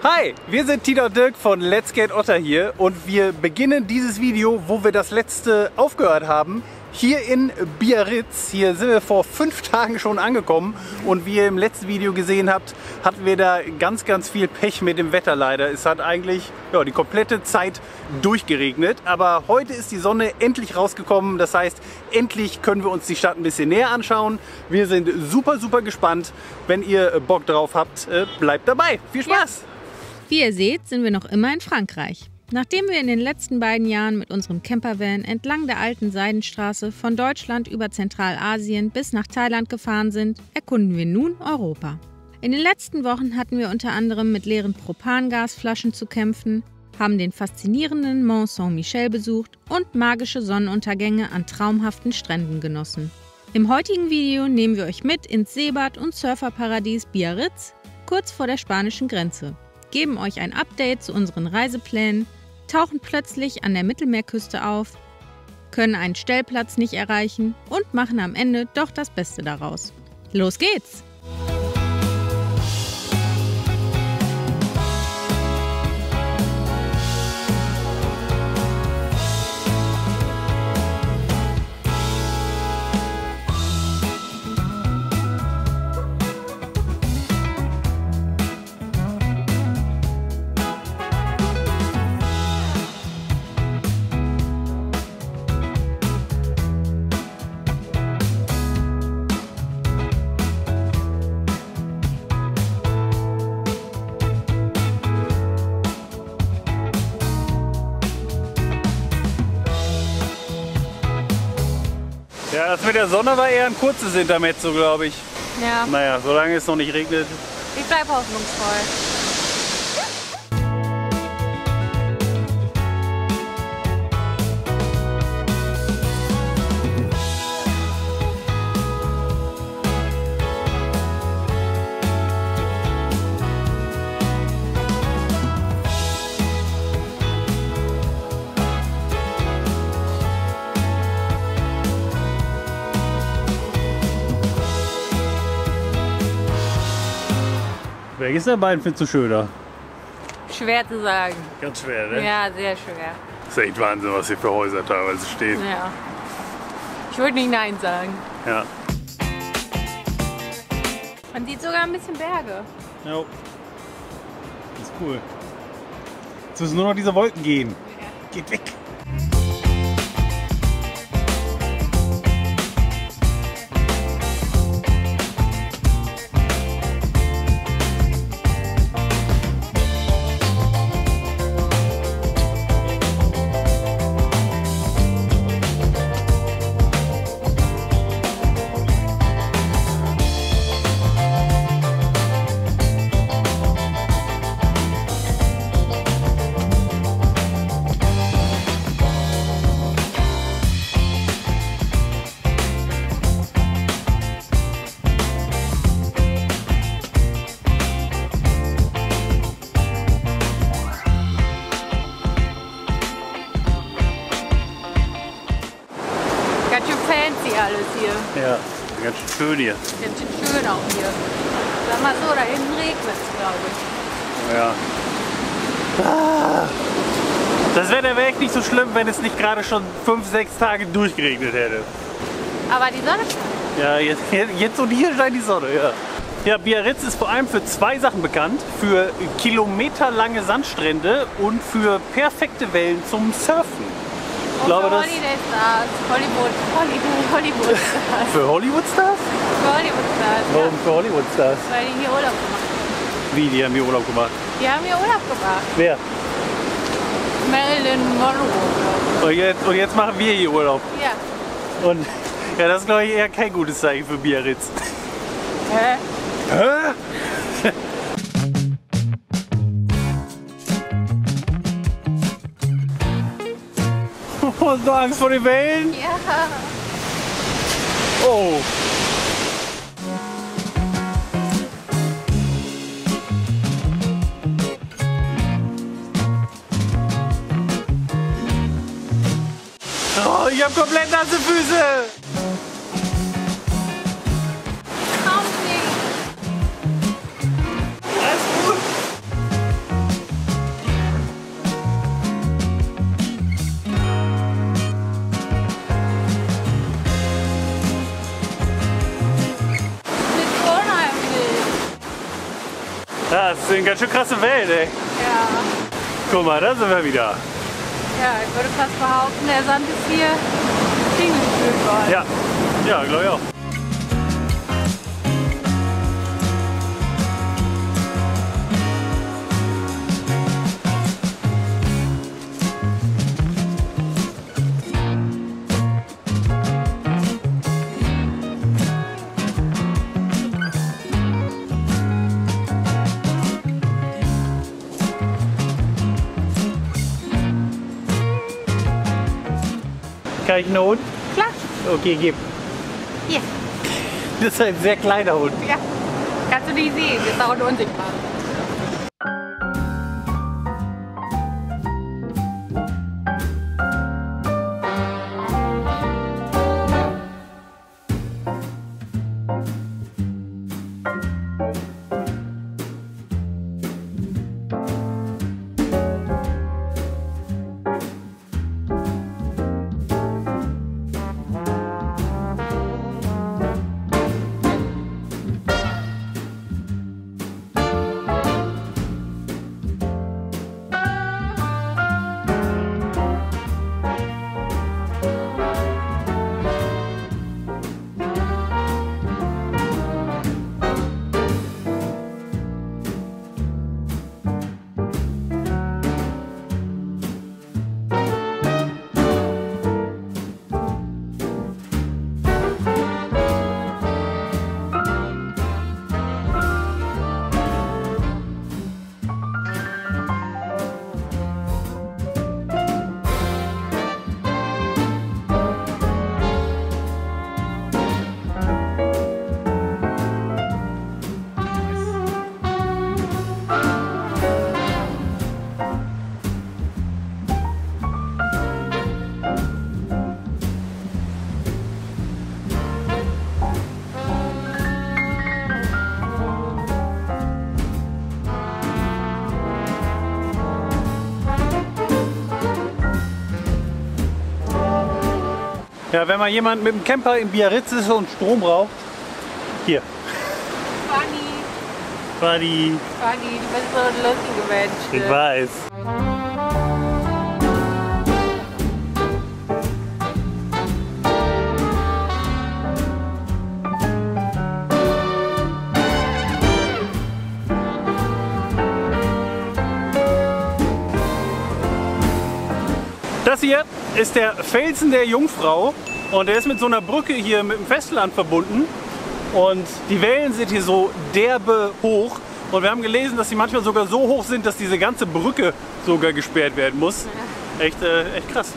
Hi, wir sind Tina und Dirk von Let's Get Otter hier und wir beginnen dieses Video, wo wir das letzte aufgehört haben, hier in Biarritz. Hier sind wir vor 5 Tagen schon angekommen und wie ihr im letzten Video gesehen habt, hatten wir da ganz viel Pech mit dem Wetter leider. Es hat eigentlich die komplette Zeit durchgeregnet, aber heute ist die Sonne endlich rausgekommen. Das heißt, endlich können wir uns die Stadt ein bisschen näher anschauen. Wir sind super gespannt. Wenn ihr Bock drauf habt, bleibt dabei. Viel Spaß! Ja. Wie ihr seht, sind wir noch immer in Frankreich. Nachdem wir in den letzten beiden Jahren mit unserem Campervan entlang der alten Seidenstraße von Deutschland über Zentralasien bis nach Thailand gefahren sind, erkunden wir nun Europa. In den letzten Wochen hatten wir unter anderem mit leeren Propangasflaschen zu kämpfen, haben den faszinierenden Mont Saint-Michel besucht und magische Sonnenuntergänge an traumhaften Stränden genossen. Im heutigen Video nehmen wir euch mit ins Seebad- und Surferparadies Biarritz, kurz vor der spanischen Grenze, geben euch ein Update zu unseren Reiseplänen, tauchen plötzlich an der Mittelmeerküste auf, können einen Stellplatz nicht erreichen und machen am Ende doch das Beste daraus. Los geht's! Ja, das mit der Sonne war eher ein kurzes Intermezzo, glaube ich. Ja. Naja, solange es noch nicht regnet. Ich bleibe hoffnungsvoll. Welches der beiden findest du schöner? Schwer zu sagen. Ganz schwer, ne? Ja, sehr schwer. Das ist echt Wahnsinn, was hier für Häuser teilweise stehen. Ja. Ich würde nicht Nein sagen. Ja. Man sieht sogar ein bisschen Berge. Jo. Das ist cool. Jetzt müssen nur noch diese Wolken gehen. Ja. Geht weg. Ganz schön fancy alles hier. Ja, ganz schön hier. Ganz schön schön auch hier. Sag mal so, da hinten regnet es, glaube ich. Ja. Das Wetter wäre echt nicht so schlimm, wenn es nicht gerade schon 5-6 Tage durchgeregnet hätte. Aber die Sonne scheint. Ja, jetzt und hier scheint die Sonne, ja. Ja, Biarritz ist vor allem für 2 Sachen bekannt. Für kilometerlange Sandstrände und für perfekte Wellen zum Surfen. Ich glaube, für das Holiday Stars, Hollywood Stars. für Hollywood-Stars? Für Hollywood Stars, Warum ja. für Hollywood-Stars? Weil die hier Urlaub gemacht haben. Wie, die haben hier Urlaub gemacht? Die haben hier Urlaub gemacht. Wer? Marilyn Monroe. Und jetzt machen wir hier Urlaub. Ja. Und ja, das ist, glaube ich, eher kein gutes Zeichen für Biarritz. Hä? Hä? Hast du Angst vor den Wellen? Ja. Oh. Oh, ich habe komplett nasse Füße. Kaum nicht. Alles gut. sind ganz schön krasse Wellen, ey. Ja. Guck mal, da sind wir wieder. Ja, ich würde fast behaupten, der Sand ist hier hingespült worden. Ja, ja, glaube ich auch. Kann ich einen Hund? Klar. Okay, gib. Hier. Das ist ein sehr kleiner Hund. Ja. Kannst du nicht sehen, ist auch unsichtbar. Ja, wenn mal jemand mit dem Camper in Biarritz ist und Strom braucht, hier. Fanny, Buddy. du bist so ein lustiger Mensch. Ich weiß. Das hier ist der Felsen der Jungfrau und der ist mit so einer Brücke hier mit dem Festland verbunden und die Wellen sind hier so derbe hoch und wir haben gelesen, dass sie manchmal sogar so hoch sind, dass diese ganze Brücke sogar gesperrt werden muss. Echt krass.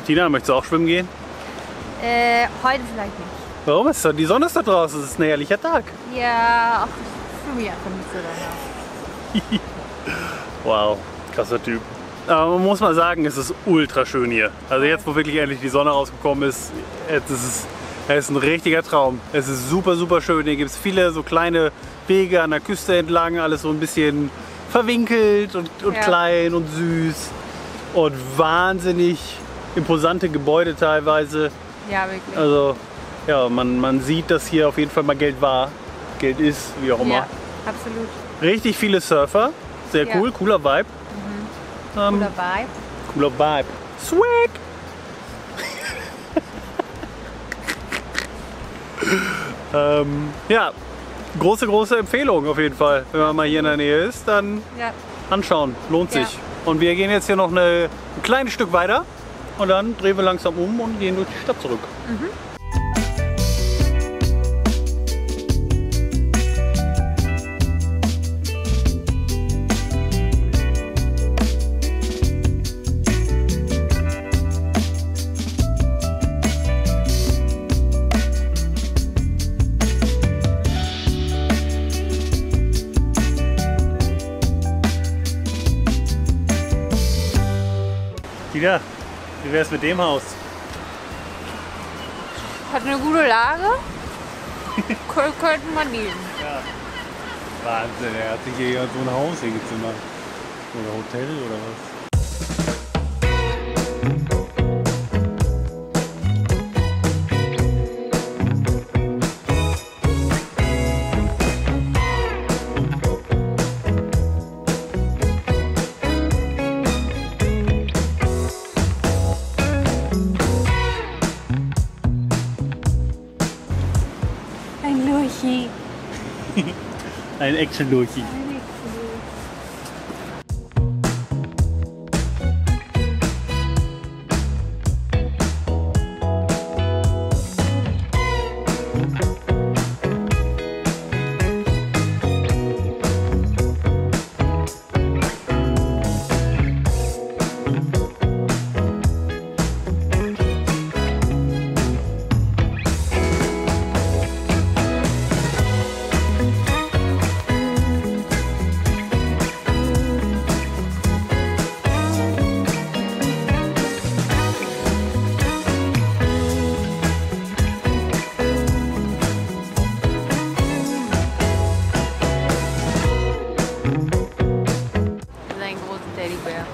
Tina, möchtest du auch schwimmen gehen? Heute vielleicht nicht. Warum ist das? Die Sonne ist da draußen, es ist ein herrlicher Tag. Ja, ach, ich fühle mich einfach nicht so danach. Wow, krasser Typ. Aber man muss mal sagen, es ist ultra schön hier. Also jetzt, wo wirklich endlich die Sonne rausgekommen ist, es ist ein richtiger Traum. Es ist super, super schön. Hier gibt es viele so kleine Wege an der Küste entlang, alles so ein bisschen verwinkelt und klein und süß. Und wahnsinnig imposante Gebäude teilweise. Ja, wirklich. Also ja, man sieht, dass hier auf jeden Fall mal Geld war, Geld ist, wie auch immer. Ja, absolut. Richtig viele Surfer, sehr cool, cooler Vibe. Cooler Vibe. Cooler Vibe. Swag! Ja, große Empfehlung auf jeden Fall. Wenn man mal hier in der Nähe ist, dann anschauen, lohnt sich. Ja. Und wir gehen jetzt hier noch ein kleines Stück weiter und dann drehen wir langsam um und gehen durch die Stadt zurück. Tina, wie wär's mit dem Haus? Hat eine gute Lage. Könnten wir nehmen. Ja. Wahnsinn, er hat sich hier so ein Haus hingezimmert. Oder Hotel oder was? Ein Lurchi. Ein Action-Lurchi. Sein großen Teddybär.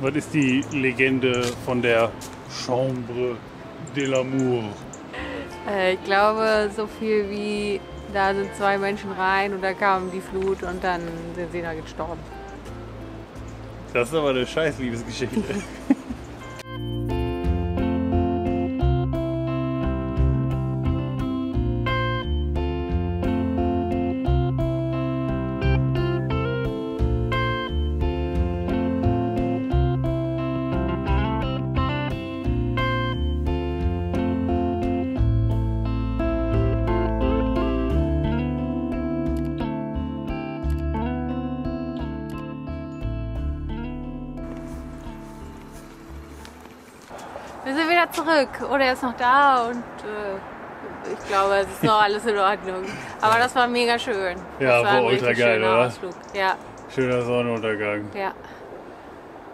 Was ist die Legende von der Chambre de l'Amour? Ich glaube, so viel wie da sind zwei Menschen rein und da kam die Flut und dann sind sie da gestorben. Das ist aber eine scheiß Liebesgeschichte. Wir sind wieder zurück. Oder er ist noch da und ich glaube, es ist noch alles in Ordnung. Aber das war mega schön. Ja, das war ein ultra richtig geil, schöner oder? Ausflug. Ja, Schöner Sonnenuntergang. ja.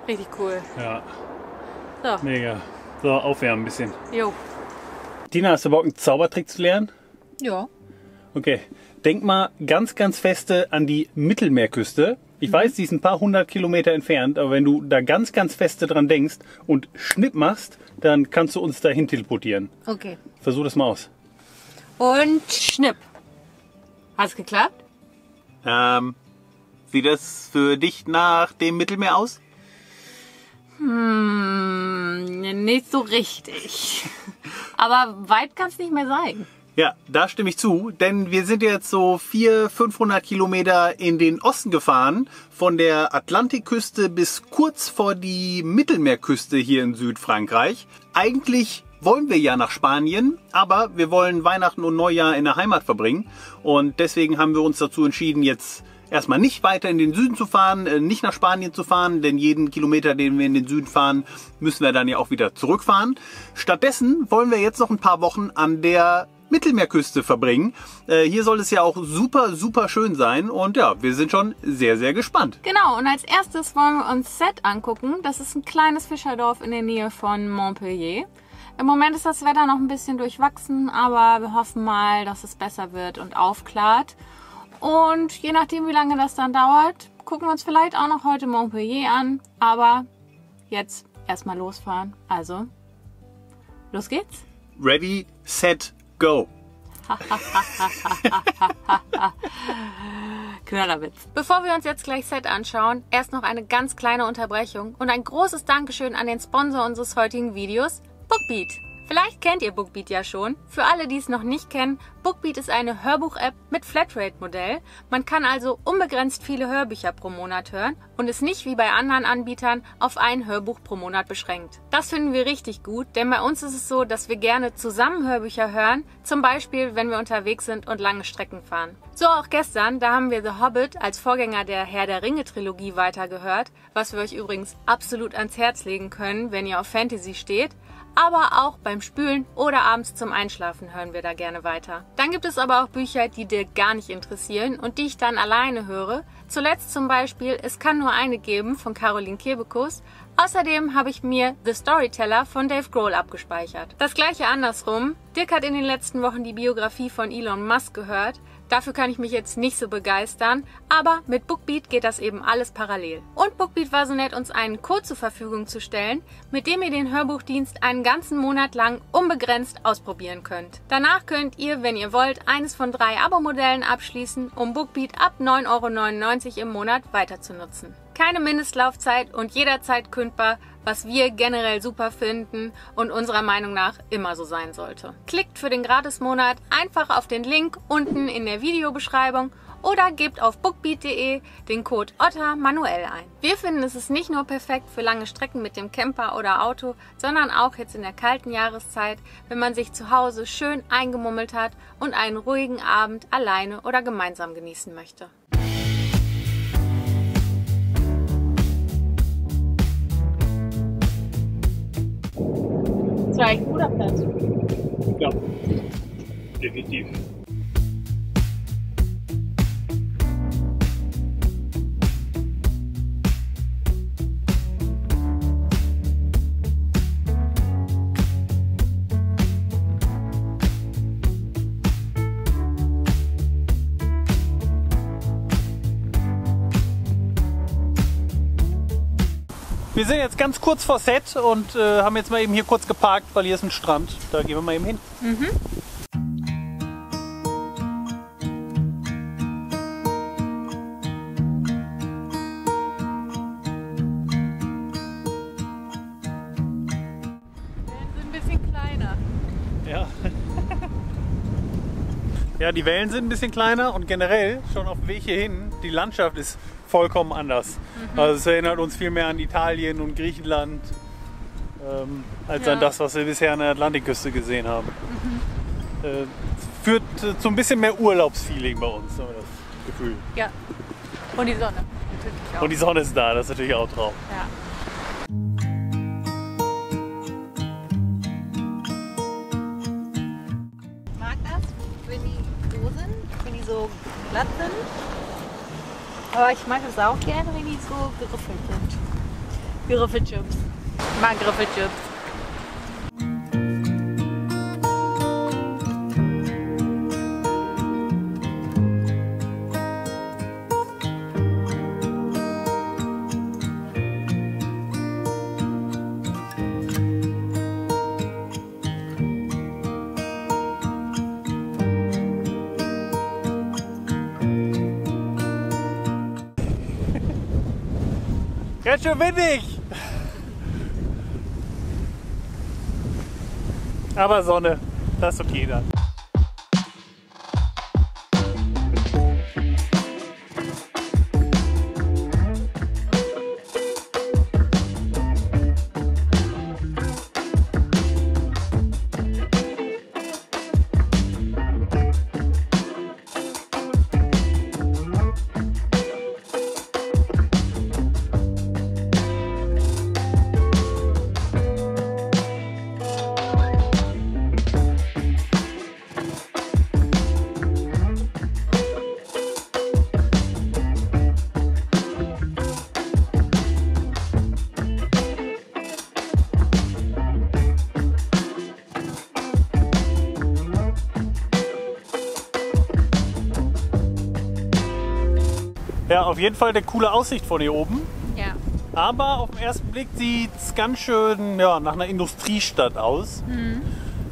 Richtig cool. Ja, So, mega. So, aufwärmen ein bisschen. jo. Tina, hast du Bock, einen Zaubertrick zu lernen? Ja. Okay. Denk mal ganz, ganz feste an die Mittelmeerküste. Ich weiß, die ist ein paar hundert Kilometer entfernt, aber wenn du da ganz, ganz feste dran denkst und Schnipp machst, dann kannst du uns dahin teleportieren. Okay. Versuch das mal aus. Und Schnipp. Hat's geklappt? Sieht das für dich nach dem Mittelmeer aus? Nicht so richtig. Aber weit kann's nicht mehr sein. Ja, da stimme ich zu, denn wir sind jetzt so 400-500 Kilometer in den Osten gefahren, von der Atlantikküste bis kurz vor die Mittelmeerküste hier in Südfrankreich. Eigentlich wollen wir ja nach Spanien, aber wir wollen Weihnachten und Neujahr in der Heimat verbringen und deswegen haben wir uns dazu entschieden, jetzt erstmal nicht weiter in den Süden zu fahren, nicht nach Spanien zu fahren, denn jeden Kilometer, den wir in den Süden fahren, müssen wir dann ja auch wieder zurückfahren. Stattdessen wollen wir jetzt noch ein paar Wochen an der Mittelmeerküste verbringen. Hier soll es ja auch super, super schön sein und ja, wir sind schon sehr, sehr gespannt. Genau, und als erstes wollen wir uns Sète angucken. Das ist ein kleines Fischerdorf in der Nähe von Montpellier. Im Moment ist das Wetter noch ein bisschen durchwachsen, aber wir hoffen mal, dass es besser wird und aufklart. Und je nachdem, wie lange das dann dauert, gucken wir uns vielleicht auch noch heute Montpellier an. Aber jetzt erstmal losfahren. Also, los geht's. Ready, set, go! Knallerwitz. Bevor wir uns jetzt gleich Sète anschauen, erst noch eine ganz kleine Unterbrechung und ein großes Dankeschön an den Sponsor unseres heutigen Videos, Bookbeat. Vielleicht kennt ihr Bookbeat ja schon. Für alle, die es noch nicht kennen, Bookbeat ist eine Hörbuch-App mit Flatrate-Modell. Man kann also unbegrenzt viele Hörbücher pro Monat hören und ist nicht wie bei anderen Anbietern auf ein Hörbuch pro Monat beschränkt. Das finden wir richtig gut, denn bei uns ist es so, dass wir gerne zusammen Hörbücher hören, zum Beispiel, wenn wir unterwegs sind und lange Strecken fahren. So auch gestern, da haben wir The Hobbit als Vorgänger der Herr der Ringe-Trilogie weitergehört, was wir euch übrigens absolut ans Herz legen können, wenn ihr auf Fantasy steht. Aber auch beim Spülen oder abends zum Einschlafen hören wir da gerne weiter. Dann gibt es aber auch Bücher, die dir gar nicht interessieren und die ich dann alleine höre. Zuletzt zum Beispiel Es kann nur eine geben von Caroline Kebekus. Außerdem habe ich mir The Storyteller von Dave Grohl abgespeichert. Das gleiche andersrum. Dirk hat in den letzten Wochen die Biografie von Elon Musk gehört. Dafür kann ich mich jetzt nicht so begeistern, aber mit Bookbeat geht das eben alles parallel. Und Bookbeat war so nett, uns einen Code zur Verfügung zu stellen, mit dem ihr den Hörbuchdienst einen ganzen Monat lang unbegrenzt ausprobieren könnt. Danach könnt ihr, wenn ihr wollt, eines von 3 Abo-Modellen abschließen, um Bookbeat ab 9,99 € im Monat weiter zu nutzen. Keine Mindestlaufzeit und jederzeit kündbar, was wir generell super finden und unserer Meinung nach immer so sein sollte. Klickt für den Gratismonat einfach auf den Link unten in der Videobeschreibung oder gebt auf bookbeat.de den Code OTTA manuell ein. Wir finden, es ist nicht nur perfekt für lange Strecken mit dem Camper oder Auto, sondern auch jetzt in der kalten Jahreszeit, wenn man sich zu Hause schön eingemummelt hat und einen ruhigen Abend alleine oder gemeinsam genießen möchte. Das war echt ein guter Platz. Ja, definitiv. Wir sind jetzt ganz kurz vor Set und haben jetzt mal eben hier kurz geparkt, weil hier ist ein Strand. Da gehen wir mal eben hin. Die Wellen sind ein bisschen kleiner. Ja. Ja, die Wellen sind ein bisschen kleiner und generell schon auf dem Weg hierhin, die Landschaft ist vollkommen anders. Also es erinnert uns viel mehr an Italien und Griechenland als an das, was wir bisher an der Atlantikküste gesehen haben. Führt zu ein bisschen mehr Urlaubsfeeling bei uns, haben wir das Gefühl. Ja. Und die Sonne natürlich auch. Und die Sonne ist da, das ist natürlich auch Traum. Ja. Ich mag das, wenn die so sind, wenn die so glatt sind. Aber ich mag es auch gerne, wenn die so geriffelt sind. Geriffelchips. Ich mag Geriffelchips. Ganz schön windig! Aber Sonne, das ist okay dann. Ja, auf jeden Fall eine coole Aussicht von hier oben. Ja. Aber auf den ersten Blick sieht es ganz schön nach einer Industriestadt aus.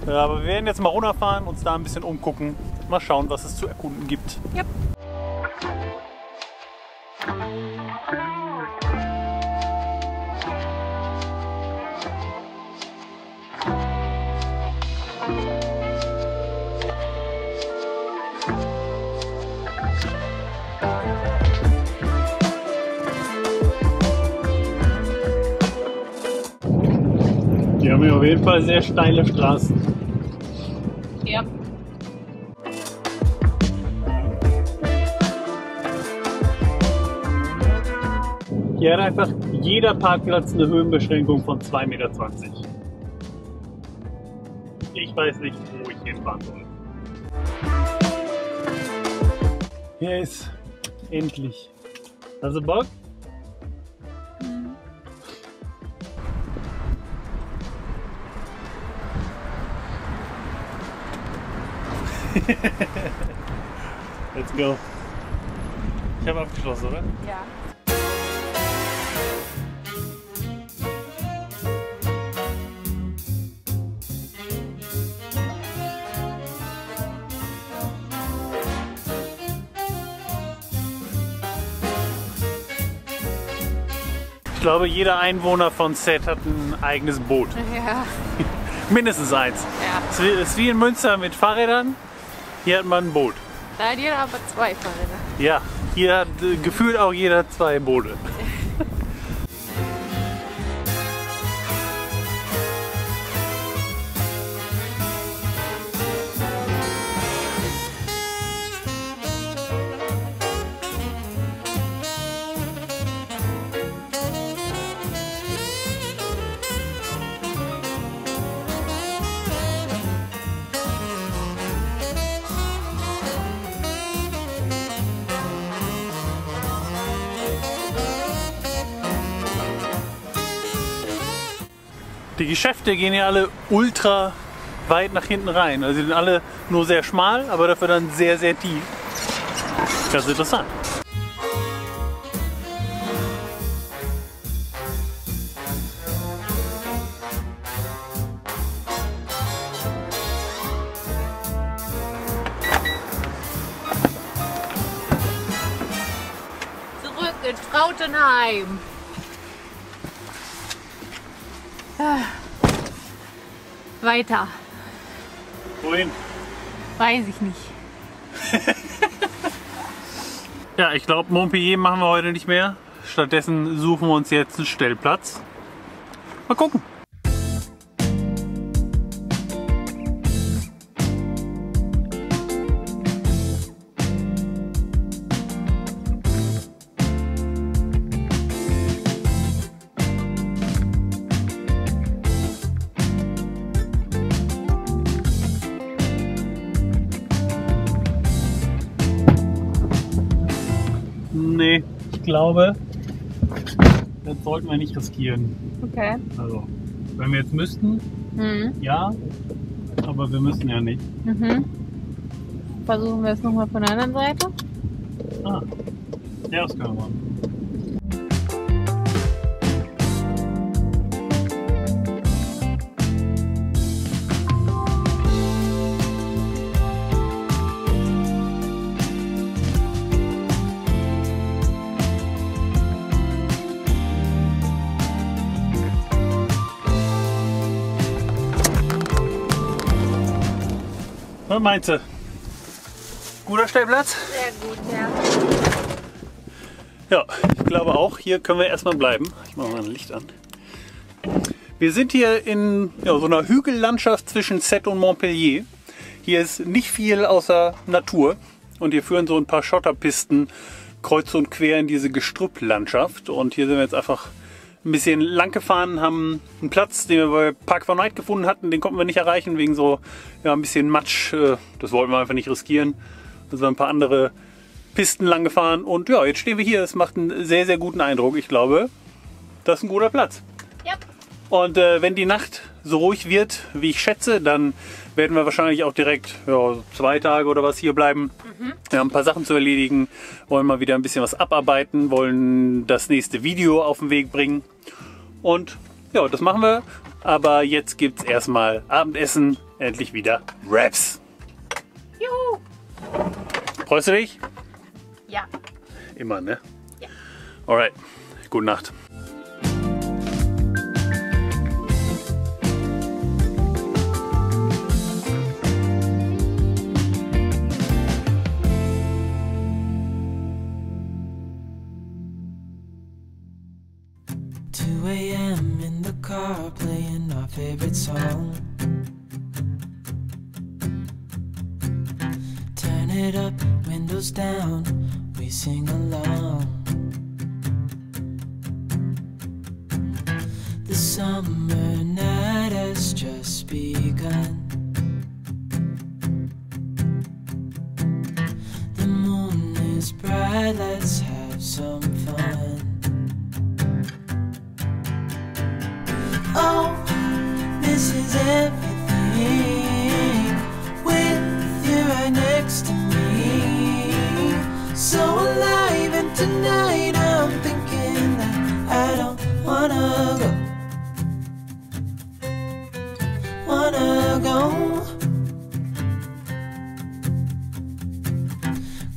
Ja, aber wir werden jetzt mal runterfahren, uns da ein bisschen umgucken. Mal schauen, was es zu erkunden gibt. Yep. Wir haben hier auf jeden Fall sehr steile Straßen. Ja. Hier hat einfach jeder Parkplatz eine Höhenbeschränkung von 2,20 Meter. Ich weiß nicht, wo ich hinfahren soll. Hier ist endlich. Hast du Bock? Let's go. Ich habe abgeschlossen, oder? Ja. Ich glaube, jeder Einwohner von Seth hat ein eigenes Boot. Ja. Mindestens eins. Ja. Es ist wie in Münster mit Fahrrädern. Hier hat man ein Boot. Da hat jeder aber 2 Fahrräder. Ja, hier hat gefühlt auch jeder 2 Boote. Die Geschäfte gehen ja alle ultra weit nach hinten rein. Also die sind alle nur sehr schmal, aber dafür dann sehr, sehr tief. Ganz interessant. Zurück in Trautenheim. Weiter. Wohin? Weiß ich nicht. Ja, ich glaube, Montpellier machen wir heute nicht mehr. Stattdessen suchen wir uns jetzt einen Stellplatz. Mal gucken. Nee, ich glaube, das sollten wir nicht riskieren. Okay. Also, wenn wir jetzt müssten, ja, aber wir müssen ja nicht. Versuchen wir es nochmal von der anderen Seite. Ah, ja, das können wir machen. Was meinst du? Guter Stellplatz? Sehr gut, ja. Ja, ich glaube auch. Hier können wir erstmal bleiben. Ich mache mal ein Licht an. Wir sind hier in so einer Hügellandschaft zwischen Seth und Montpellier. Hier ist nicht viel außer Natur. Und hier führen so ein paar Schotterpisten kreuz und quer in diese Gestrüpplandschaft. Und hier sind wir jetzt einfach ein bisschen lang gefahren, haben einen Platz, den wir bei Park for Night gefunden hatten. Den konnten wir nicht erreichen wegen so ein bisschen Matsch. Das wollten wir einfach nicht riskieren. Da sind wir ein paar andere Pisten lang gefahren. Und ja, jetzt stehen wir hier. Es macht einen sehr, sehr guten Eindruck. Ich glaube, das ist ein guter Platz. Ja. Und wenn die Nacht so ruhig wird, wie ich schätze, dann werden wir wahrscheinlich auch direkt 2 Tage oder was hier bleiben. Wir haben ein paar Sachen zu erledigen, wollen mal wieder ein bisschen was abarbeiten, wollen das nächste Video auf den Weg bringen. Und ja, das machen wir. Aber jetzt gibt es erstmal Abendessen, endlich wieder Wraps. Juhu. Freust du dich? Ja. Immer, ne? Ja. Alright, gute Nacht. AM in the car playing our favorite it up, windows down, we sing along. The summer night has just begun. The moon is bright, let's have some fun. Oh, this is everything, with you right next to me. So alive, and tonight I'm thinking that I don't wanna go. Wanna go.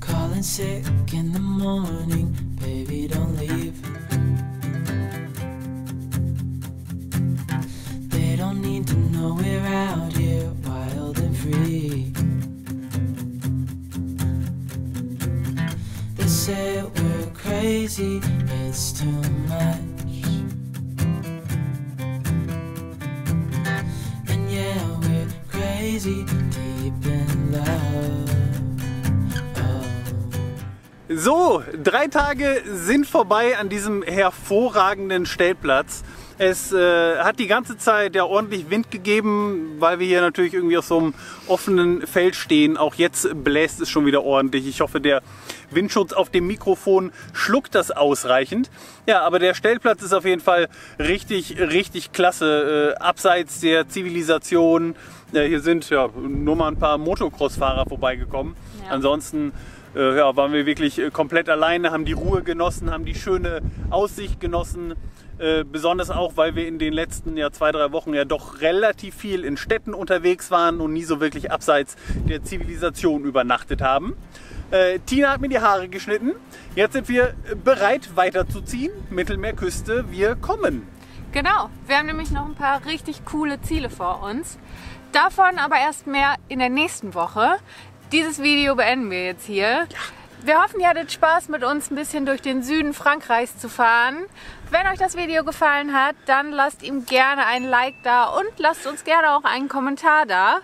Calling sick in the morning, baby, don't leave. They don't need to know we're out here wild and free. They say we're crazy, it's too much. And yeah, we're crazy, deep in love. So, 3 Tage sind vorbei an diesem hervorragenden Stellplatz. Es hat die ganze Zeit ja ordentlich Wind gegeben, weil wir hier natürlich irgendwie auf so einem offenen Feld stehen. Auch jetzt bläst es schon wieder ordentlich. Ich hoffe, der Windschutz auf dem Mikrofon schluckt das ausreichend. Ja, aber der Stellplatz ist auf jeden Fall richtig, richtig klasse. Abseits der Zivilisation. Hier sind ja nur mal ein paar Motocross-Fahrer vorbeigekommen. Ja. Ansonsten ja, waren wir wirklich komplett alleine, haben die Ruhe genossen, haben die schöne Aussicht genossen. Besonders auch, weil wir in den letzten 2-3 Wochen ja doch relativ viel in Städten unterwegs waren und nie so wirklich abseits der Zivilisation übernachtet haben. Tina hat mir die Haare geschnitten. Jetzt sind wir bereit weiterzuziehen. Mittelmeerküste, wir kommen. Genau, wir haben nämlich noch ein paar richtig coole Ziele vor uns. Davon aber erst mehr in der nächsten Woche. Dieses Video beenden wir jetzt hier. Ja. Wir hoffen, ihr hattet Spaß, mit uns ein bisschen durch den Süden Frankreichs zu fahren. Wenn euch das Video gefallen hat, dann lasst ihm gerne ein Like da und lasst uns gerne auch einen Kommentar da.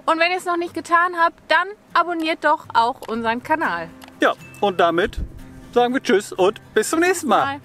Und wenn ihr es noch nicht getan habt, dann abonniert doch auch unseren Kanal. Ja, und damit sagen wir Tschüss und bis zum nächsten Mal.